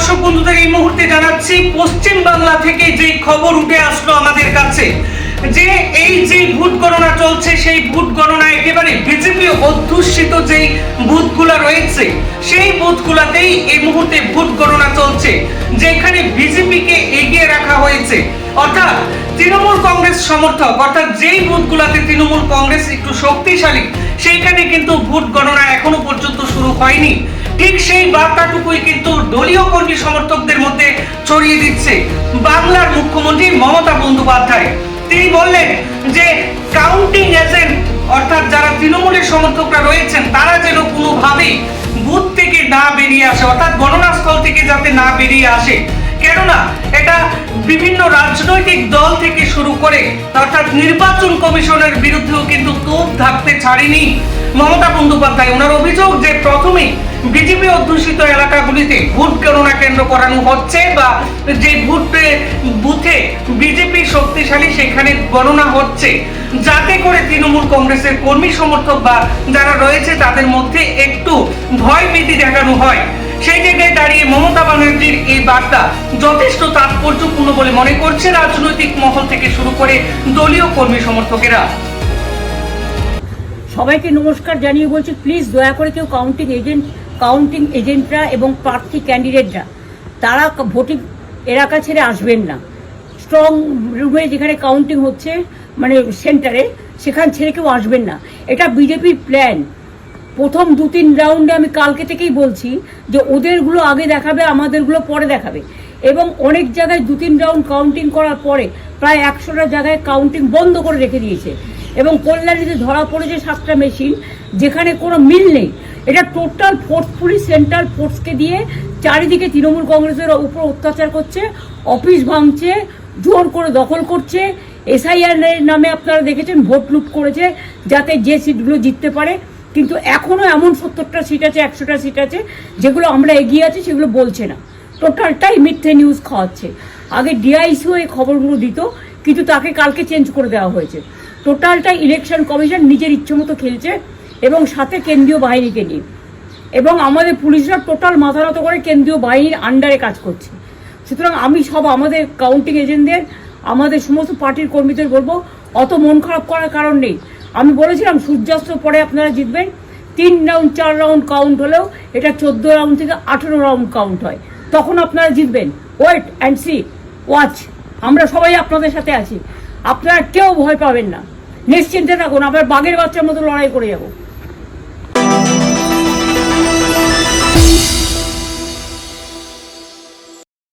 দর্শক বন্ধুদের এই মুহূর্তে জানাচ্ছি পশ্চিম বাংলা থেকে যে খবর উঠে আসলো আমাদের কাছে যে এই যে ভোট গণনা চলছে সেই ভোট গণনা একেবারে বিজেপি অধ্যুষিত যে বুথগুলো রয়েছে সেই বুথগুলোতেই এই মুহূর্তে ভোট গণনা চলছে, যেখানে বিজেপিকে এগিয়ে রাখা হয়েছে। অর্থাৎ তৃণমূল কংগ্রেস সমর্থক, অর্থাৎ যেই বুথগুলোতে তৃণমূল কংগ্রেস একটু শক্তিশালী সেইখানে কিন্তু ভোট গণনা এখনো পর্যন্ত শুরু হয়নি। ঠিক সেই বার্তাটুকুই কিন্তু দলীয় কর্মী সমর্থকদের মধ্যে ছড়িয়ে দিচ্ছে বাংলার মুখ্যমন্ত্রী মমতা বন্দ্যোপাধ্যায়। তিনি বললেন যে কাউন্টিং এজেন্ট অর্থাৎ যারা তৃণমূলের সমর্থকরা রয়েছেন তারা যেন কোনোভাবেই বুথ থেকে না বেরিয়ে আসে, অর্থাৎ গণনা স্থল থেকে যাতে না বেরিয়ে আসে। কেননা এটা বিভিন্ন রাজনৈতিক দল থেকে শুরু করে অর্থাৎ নির্বাচন কমিশনের বিরুদ্ধেও কিন্তু তোপ থাকতে ছাড়েনি মমতা বন্দ্যোপাধ্যায়। ওনার অভিযোগ যে প্রথমে বিজেপি অধ্যুষিত এলাকাগুলিতে ভোট গণনা কেন্দ্র করানো হচ্ছে বা যে বুথে বিজেপি শক্তিশালী সেখানে গণনা হচ্ছে, যাতে করে তৃণমূল কংগ্রেসের কর্মী সমর্থক বা যারা রয়েছে তাদের মধ্যে একটু ভয় ভীতি দেখানো হয়। সেই জায়গায় দাঁড়িয়ে মমতা ব্যানার্জির এই বার্তা যথেষ্ট তাৎপর্যপূর্ণ বলে মনে করছে রাজনৈতিক মহল থেকে শুরু করে দলীয় কর্মী সমর্থকেরা। সবাইকে নমস্কার জানিয়ে বলছি, প্লিজ দয়া করে কেউ কাউন্টিং এজেন্টরা এবং প্রার্থী ক্যান্ডিডেটরা তারা ভোটিং এলাকা ছেড়ে আসবেন না। স্ট্রং রুমে যেখানে কাউন্টিং হচ্ছে মানে সেন্টারে সেখান ছেড়ে কেউ আসবেন না। এটা বিজেপির প্ল্যান। প্রথম 2-3 রাউন্ডে আমি কালকে থেকেই বলছি যে ওদেরগুলো আগে দেখাবে, আমাদেরগুলো পরে দেখাবে। এবং অনেক জায়গায় 2-3 রাউন্ড কাউন্টিং করার পরে প্রায় 100টা জায়গায় কাউন্টিং বন্ধ করে রেখে দিয়েছে। এবং কল্যাণীতে ধরা পড়েছে 7টা মেশিন যেখানে কোনো মিল নেই। এটা টোটাল ফোর্সফুলি সেন্ট্রাল ফোর্সকে দিয়ে চারিদিকে তৃণমূল কংগ্রেসের উপর অত্যাচার করছে, অফিস ভাঙছে, জোর করে দখল করছে। এসআইআর নামে আপনারা দেখেছেন ভোট লুট করেছে যাতে যে সিটগুলো জিততে পারে। কিন্তু এখনও এমন 70টা সিট আছে, 100টা সিট আছে যেগুলো আমরা এগিয়ে আছি সেগুলো বলছে না। টোটালটাই মিথ্যে নিউজ খাওয়াচ্ছে। আগে ডিআইসিও এই খবরগুলো দিত, কিন্তু তাকে কালকে চেঞ্জ করে দেওয়া হয়েছে। টোটালটাই ইলেকশন কমিশন নিজের ইচ্ছেমতো খেলছে এবং সাথে কেন্দ্রীয় বাহিনীকে নিয়ে। এবং আমাদের পুলিশরা টোটাল মাথা নত করে কেন্দ্রীয় বাহিনীর আন্ডারে কাজ করছে। সুতরাং আমি আমাদের কাউন্টিং এজেন্টদের, আমাদের সমস্ত পার্টির কর্মীদের বলবো অত মন খারাপ করার কারণ নেই। আমি বলেছিলাম সূর্যাস্ত পরে আপনারা জিতবেন। 3 রাউন্ড 4 রাউন্ড কাউন্ট হলেও এটা 14 রাউন্ড থেকে 18 রাউন্ড কাউন্ট হয়, তখন আপনারা জিতবেন। Wait and see, watch. আমরা সবাই আপনাদের সাথে আছি, আপনারা কেউ ভয় পাবেন না, নিশ্চিন্তে থাকুন। আমরা বাঘের বাচ্চার মতো লড়াই করে যাবো।